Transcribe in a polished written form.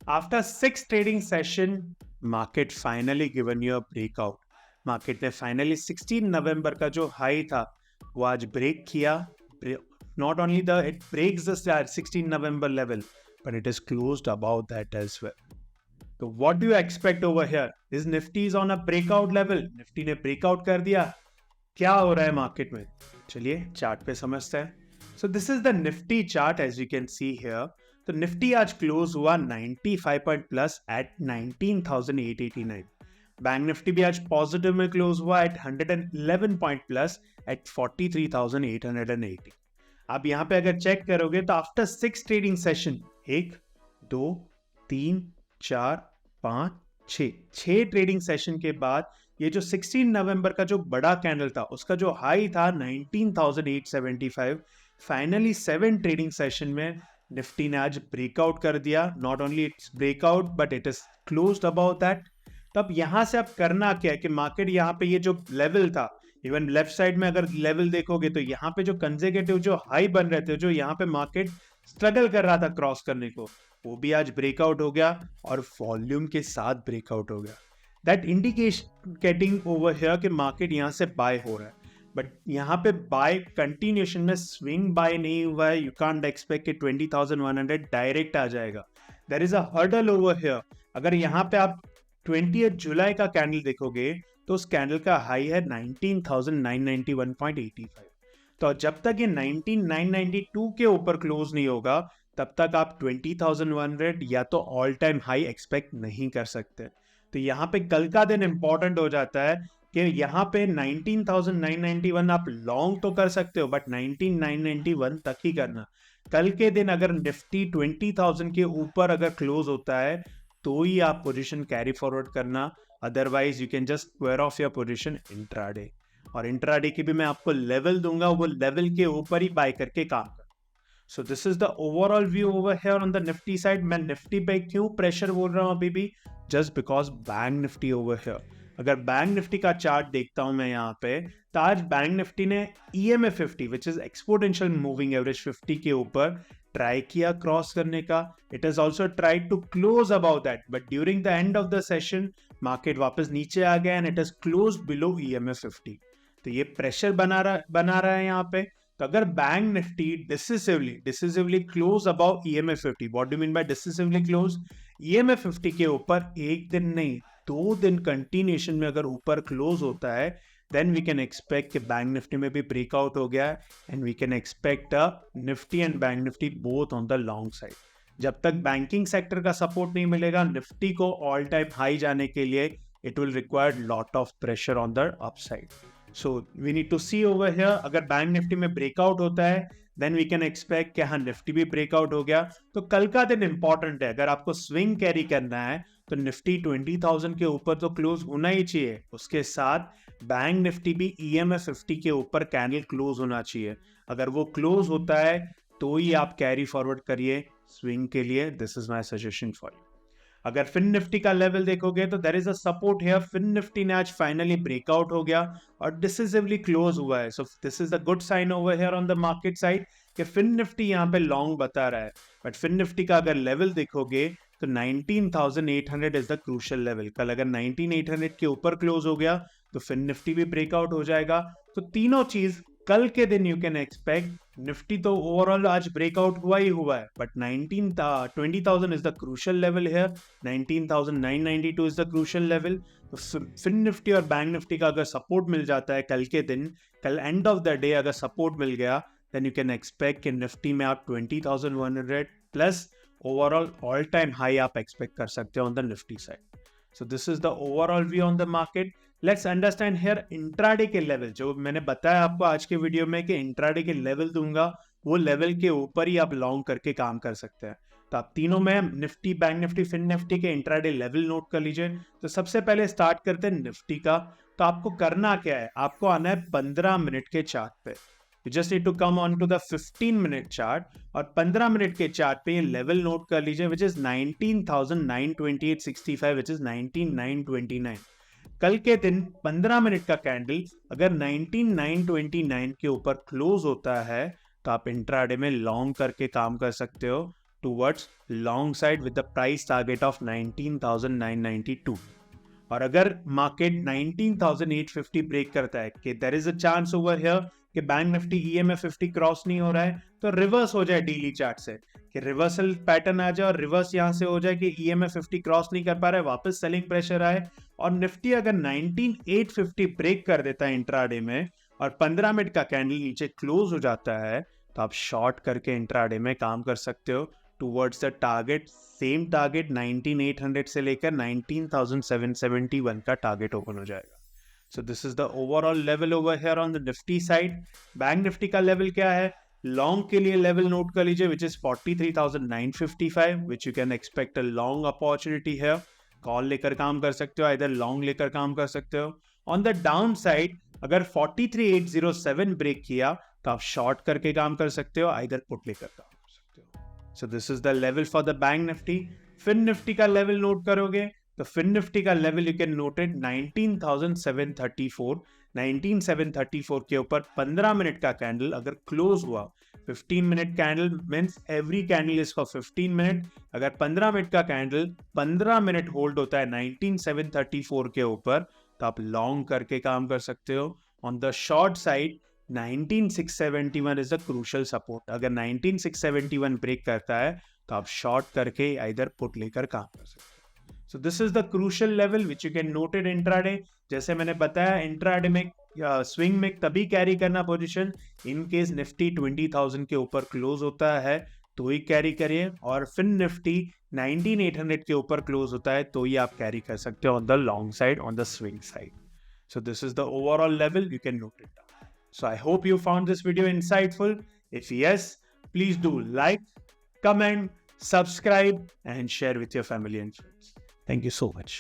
After 6 trading session, market finally given you a breakout. Market ने finally 16 नवंबर का जो high था वो आज ब्रेक किया. Not only it breaks the 16 November level, but it is closed above that as well. So what do you expect over here? This Nifty is on a breakout level. Nifty ने breakout कर दिया. क्या हो रहा है market में? चलिए chart पे समझते हैं. So this is the Nifty chart as you can see here. तो निफ्टी आज क्लोज हुआ 95 point plus at 19,889. Bank Nifty भी आज पॉजिटिव में क्लोज हुआ एट 111 पॉइंट प्लस एट 43,880. आप यहाँ पे अगर चेक करोगे तो after 6 trading session 1 2 3 4 5 6 trading session के बाद ये जो 16 नवंबर का जो बड़ा कैंडल था उसका जो हाई था 19,875, फाइनली 7 ट्रेडिंग सेशन में निफ्टी ने आज ब्रेकआउट कर दिया. Not only it's breakout but it is closed about that. तब यहां से अब करना क्या है कि मार्केट यहाँ पे ये जो लेवल था, इवन लेफ्ट साइड में अगर लेवल देखोगे तो यहाँ पे जो कंसेक्यूटिव जो हाई बन रहे थे, जो यहाँ पे मार्केट स्ट्रगल कर रहा था क्रॉस करने को, वो भी आज ब्रेकआउट हो गया और वॉल्यूम के साथ ब्रेकआउट हो गया. दैट इंडिकेटिंग ओवर हियर कि मार्केट यहाँ से बाय हो रहा है. बट यहाँ पे बाय कंटिन्यूशन में स्विंग बाय नहीं हुआ है. यू कांट एक्सपेक्ट कि 20,100 डायरेक्ट आ जाएगा. There is a hurdle over here. अगर यहाँ पे आप 20 जुलाई का कैंडल देखोगे तो उस कैंडल का हाई है 19,991.85. तो जब तक ये 19,992 के ऊपर क्लोज नहीं होगा तब तक आप 20,100 या तो ऑल टाइम हाई एक्सपेक्ट नहीं कर सकते. तो यहाँ पे कल का दिन इंपॉर्टेंट हो जाता है कि यहाँ पे 19,991 आप लॉन्ग तो कर सकते हो बट 19,991 तक ही करना. कल के दिन अगर निफ्टी 20,000 के ऊपर अगर क्लोज होता है तो ही आप पोजीशन कैरी फॉरवर्ड करना. Otherwise you can just square of your position intraday. और इंट्राडे की भी मैं आपको लेवल दूंगा, वो लेवल के ऊपर ही बाय करके काम करना. So this is the overall view over here on the Nifty side. मैं निफ्टी पे क्यों प्रेशर बोल रहा हूँ अभी भी? Just because bank Nifty over here. अगर बैंक निफ्टी का चार्ट देखता हूं मैं यहाँ पे तो आज बैंक निफ्टी ने EMA 50 which is exponential moving average 50 के ऊपर ट्राई किया क्रॉस करने का. It is also try to close about that but during the end of the session market वापस नीचे आ गया and it is close below EMA 50. तो ये प्रेशर बना रहा है यहाँ पे. तो अगर bank Nifty decisively close about EMA 50, what do mean by decisively close? EMA 50 के ऊपर एक दिन नहीं 2 दिन कंटिन्यूशन में अगर ऊपर क्लोज होता है देन वी कैन एक्सपेक्ट कि बैंक निफ्टी में भी ब्रेकआउट हो गया है and we can expect Nifty and bank Nifty both on the long side. जब तक बैंकिंग सेक्टर का सपोर्ट नहीं मिलेगा निफ्टी को ऑल टाइम हाई जाने के लिए it will require lot of pressure on the upside. So we need to see over here. अगर बैंक निफ्टी में ब्रेकआउट होता है देन वी कैन एक्सपेक्ट कि हाँ निफ्टी भी ब्रेकआउट हो गया. तो कल का दिन इंपॉर्टेंट है. अगर आपको स्विंग कैरी करना है तो निफ्टी 20,000 के ऊपर तो क्लोज होना ही चाहिए. उसके साथ बैंक निफ्टी भी EMA 50 के ऊपर कैंडल क्लोज होना चाहिए. अगर वो क्लोज होता है तो ही आप कैरी फॉरवर्ड करिए स्विंग के लिए. This is my suggestion for you. अगर फिन निफ्टी का लेवल देखोगे तो there is a support here. Fin Nifty ने आज फाइनली ब्रेकआउट हो गया और डिसिसिवली क्लोज हुआ है. So this is the good sign over here on the market side कि फिन निफ्टी यहाँ पे लॉन्ग बता रहा है. बट फिन निफ्टी का अगर लेवल देखोगे तो 19,800 इज द क्रूशियल लेवल. कल अगर 19,800 के ऊपर क्लोज हो गया तो फिन निफ्टी भी ब्रेकआउट हो जाएगा. तो तीनों चीज कल के दिन यू कैन एक्सपेक्ट. निफ्टी तो ओवरऑल आज ब्रेकआउट हुआ ही हुआ है but 20,000 is the crucial level here. 19,992 is the crucial level. तो फिन निफ्टी और बैंक निफ्टी का अगर सपोर्ट मिल जाता है कल के दिन, कल एंड ऑफ द डे अगर सपोर्ट मिल गया देन यू कैन एक्सपेक्ट कि निफ्टी में आप 20,100 plus overall all time high आप एक्सपेक्ट कर सकते हो on the Nifty side. So this is the overall view on the market. Let's understand here intraday के लेवल. जो मैंने बताया आपको आज के वीडियो में कि इंट्राडे के लेवल दूंगा, वो लेवल के ऊपर ही आप लॉन्ग करके काम कर सकते हैं. तो आप तीनों में Nifty, bank Nifty, fin Nifty के इंट्राडे लेवल नोट कर लीजिए. तो सबसे पहले स्टार्ट करते हैं निफ्टी का. तो आपको करना क्या है? आपको आना है 15 मिनट के चार्ट पे. You just need to come on to the 15-minute chart और 15 मिनट के चार्ट पे ये लेवल नोट कर लीजिए which is 19,928.65 which is 19,929. कल के दिन 15 मिनट का कैंडल अगर 19,929 के ऊपर क्लोज होता है तो आप इंट्राडे में लॉन्ग करके काम कर सकते हो. towards long side with the price target of 19,992. और अगर मार्केट 19,850 ब्रेक करता है कि there is a chance over here कि बैंक निफ्टी EMF 50 क्रॉस नहीं हो रहा है, तो रिवर्स हो जाए डेली चार्ट से, कि रिवर्सल पैटर्न आ जाए और रिवर्स यहां से हो जाए कि EMF 50 क्रॉस नहीं कर पा रहा है, वापस सेलिंग प्रेशर आए और निफ्टी अगर 19,850 ब्रेक कर देता है इंट्राडे में और 15 मिनट का कैंडल नीचे क्लोज हो जाता है, तो आप शॉर्ट करके इंट्राडे में काम कर सकते हो towards the target. Same target 19,800 से लेकर 19,771 का टारगेट ओपन हो जाएगा. So this is the overall level over here on the Nifty side. Bank Nifty का लेवल क्या है? लॉन्ग के लिए लेवल नोट कर लीजिए which is 43,955 which you can expect a long opportunity here. Call लेकर काम कर सकते हो, इधर लॉन्ग लेकर काम कर सकते हो. On the down side अगर 43,807 ब्रेक किया तो आप शॉर्ट करके काम कर सकते हो, इधर पुट लेकर काम कर सकते हो. So this is the level for the bank Nifty. Fin Nifty का लेवल नोट करोगे तो फिन निफ्टी का लेवल यू कैन नोटेड 19,734. 19,734 के ऊपर 15 मिनट का कैंडल अगर क्लोज हुआ, 15 minute candle means every candle is for 15 minute. अगर 15 मिनट का कैंडल 15 मिनट होल्ड होता है 19,734 के ऊपर, तो आप लॉन्ग करके काम कर सकते हो. On the short side 19,671 is a crucial support. अगर 19,671 ब्रेक करता है तो आप शॉर्ट करके इधर पुट लेकर काम कर सकते हो. So this is the crucial level which you can note it intraday. जैसे मैंने बताया इंट्राडे में स्विंग में तभी कैरी करना पोजीशन इन केस निफ्टी 20,000 के ऊपर क्लोज होता है तो ही कैरी करिए, और फिर निफ्टी 19,800 के ऊपर क्लोज होता है तो ही आप कैरी कर सकते हो on the long side, on the swing side. So this is the overall level, you can note it down. So I hope you found this video insightful. If yes, please do like, comment, subscribe and share with your family and friends. Thank you so much.